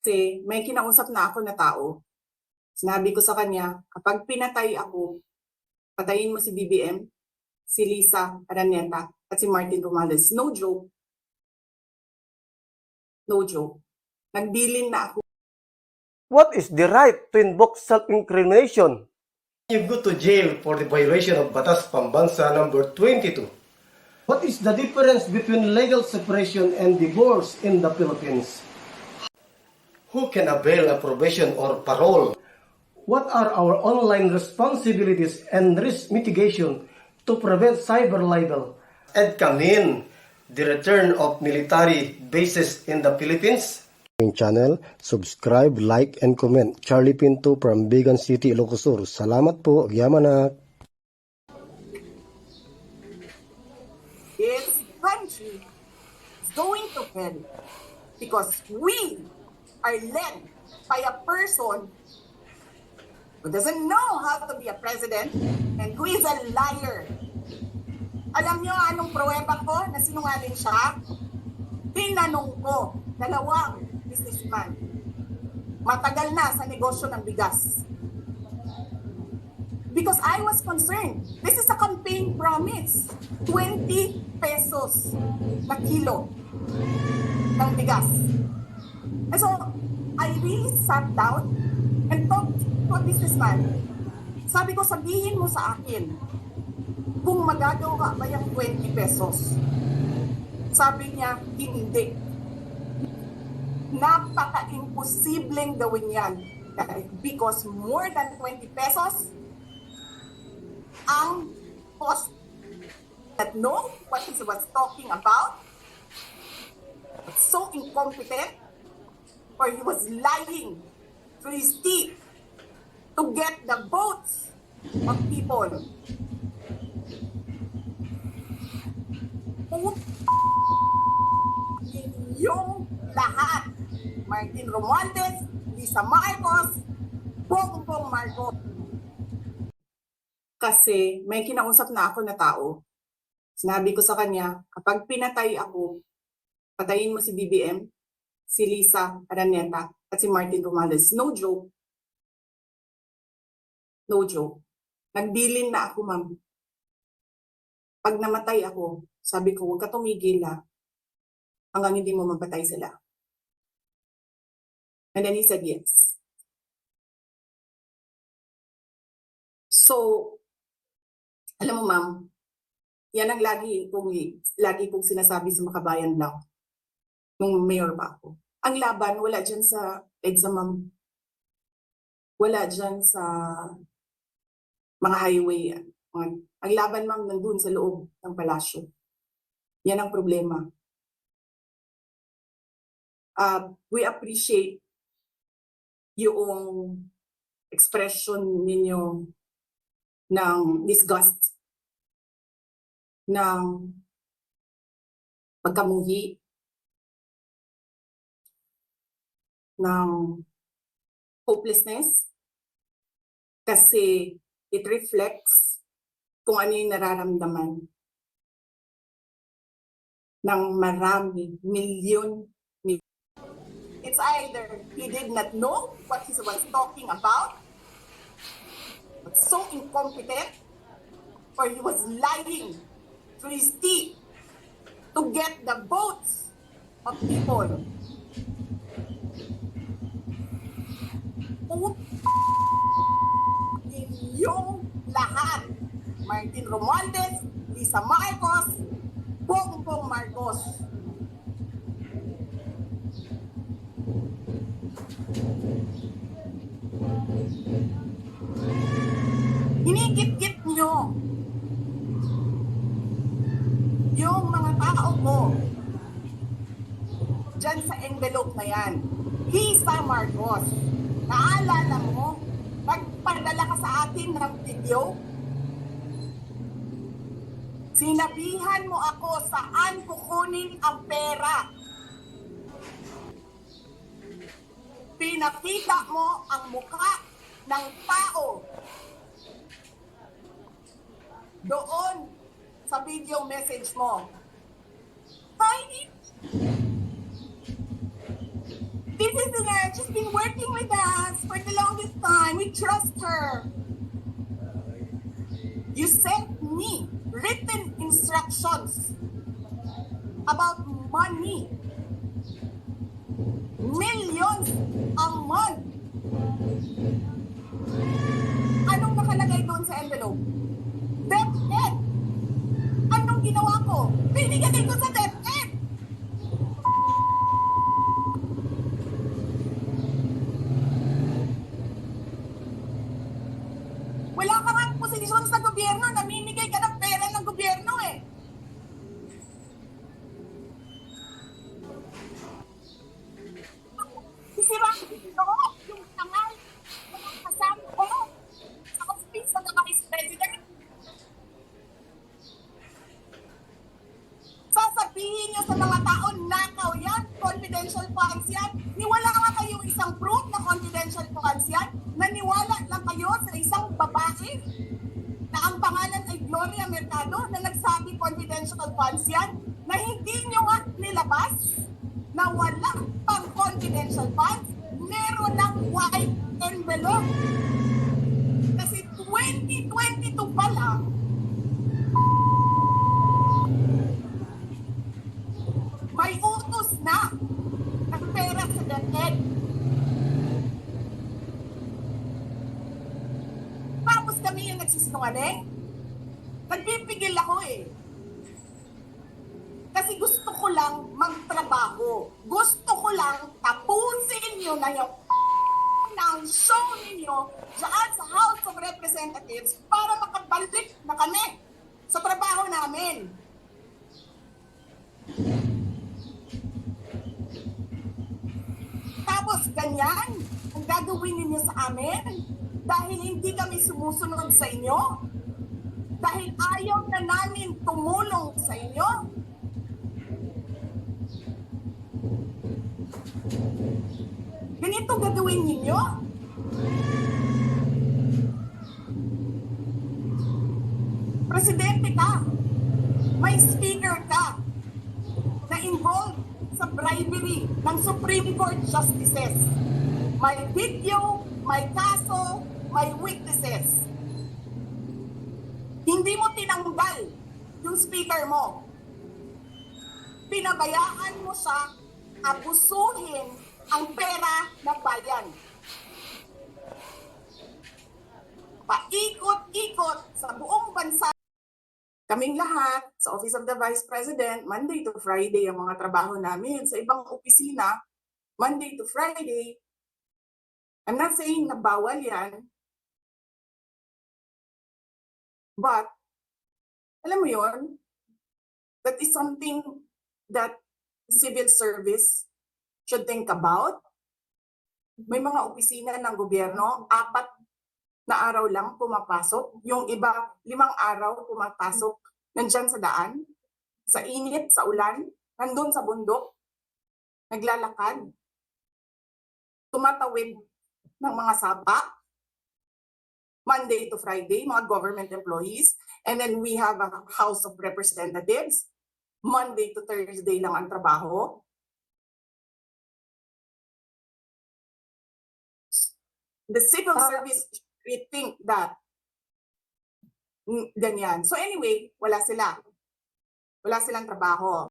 Kasi may kinausap na ako na tao. Sinabi ko sa kanya, kapag pinatay ako, patayin mo si BBM, si Lisa Araneta, at si Martin Romualdez. No joke. No joke. Nagbilin na ako. What is the right to invoke self-incrimination? You go to jail for the violation of Batas Pambansa number 22. What is the difference between legal separation and divorce in the Philippines? Who can avail a probation or parole? What are our online responsibilities and risk mitigation to prevent cyber libel? And come in, the return of military bases in the Philippines. Channel, subscribe, like, and comment. Charlie Pinto from Bigan City, Ilocos Sur. Salamat po, Yamanak. This country is going to hell because we are led by a person who doesn't know how to be a president and who is a liar. Alam niyo anong pruweba ko na sinungaling siya? Tinanong ko, dalawang businessman. Matagal na sa negosyo ng bigas. Because I was concerned. This is a campaign promise. 20 pesos na kilo ng bigas. And so, I really sat down and talked to a businessman. Sabi ko, sabihin mo sa akin kung magagawa ba yung 20 pesos. Sabi niya, hindi. Napaka-imposibleng gawin yan. Because more than 20 pesos ang cost. That know what he was talking about. So incompetent, or he was lying through his teeth to get the votes of people. Yung lahat, Martin Romualdez, Lisa Marcos, Bongbong Marcos. Kasi may kinausap na ako na tao. Sinabi ko sa kanya, kapag pinatay ako, patayin mo si BBM, si Lisa Araneta, at si Martin Romualdez. No joke. No joke. Nagbilin na ako, ma'am. Pag namatay ako, sabi ko, huwag ka tumigil hanggang hindi mo mapatay sila. And then he said yes. So, alam mo, ma'am, yan ang lagi kong sinasabi sa Makabayan lang nung mayor pa ako. Ang laban, wala dyan sa EDSA, ma'am. Wala dyan sa mga highway. Ang laban, ma'am, nandun sa loob ng palasyo. Yan ang problema. We appreciate yung expression ninyo ng disgust, ng pagkamuhi, ng hopelessness, kasi it reflects kung ano yung nararamdaman ng marami, milyon. It's either he did not know what he was talking about, but so incompetent, or he was lying through his teeth to get the votes of people. Yung lahat, Martin Romualdez, Lisa Marcos, Bongbong Marcos. Hinigit-git nyo yung mga tao ko dyan sa envelope na yan. Lisa Marcos, naalala mo, nagpadala ka sa atin ng video? Sinabihan mo ako saan kukunin ang pera. Pinakita mo ang mukha ng tao doon sa video message mo. This is her. She's been working with us for the longest time. We trust her. You sent me written instructions about money. Millions a month. Anong nakalagay doon sa envelope? DepEd. Anong ginawa ko? Binigay ko sa DepEd. Wala ka nga posisyon sa gobyerno, namimigay ka ng pera ng gobyerno eh. Sisira ito, yung tangal, yung kasama ko sa office ng Vice President. Sasabihin niyo sa mga tao, nakaw yan, confidential funds yan. Niwala nga kayo isang proof na confidential funds yan. Naniwala lang kayo sa isang babae na ang pangalan ay Gloria Mercado na nagsabi confidential funds yan, na hindi nyo nga nilabas na wala pang confidential funds, meron ng white envelope. Kasi 2022 pa lang, may utos na ng pera sa DepEd. Tapos kami yung nagsisinungaling. Nagpipigil ako eh. Kasi gusto ko lang magtrabaho. Gusto ko lang tapusin nyo na yung ng show ninyo dyan sa House of Representatives para makabalik na kami sa trabaho namin. Tapos ganyan ang gagawin ninyo sa amin dahil hindi kami sumusunod sa inyo, dahil ayaw na namin tumulong sa inyo. Ganito gagawin ninyo? Presidente ka, may speaker ka na involved sa bribery ng Supreme Court justices. May video, may kaso, may witnesses. Hindi mo tinanggal yung speaker mo. Pinabayaan mo siya abusuhin ang pera ng bayan. Paikot-ikot sa buong bansa. Kaming lahat sa Office of the Vice President, Monday to Friday ang mga trabaho namin. Sa ibang opisina, Monday to Friday. I'm not saying na bawal yan. But, alam mo yon, that is something that civil service should think about. May mga opisina ng gobyerno, 4 na araw lang pumapasok. Yung iba, 5 araw pumapasok. Nandyan sa daan, sa init, sa ulan, nandun sa bundok, naglalakad, tumatawid ng mga sapa, Monday to Friday, mga government employees. And then we have a House of Representatives, Monday to Thursday lang ang trabaho. The civil service, we think that ganyan. So anyway, wala sila. Wala silang trabaho.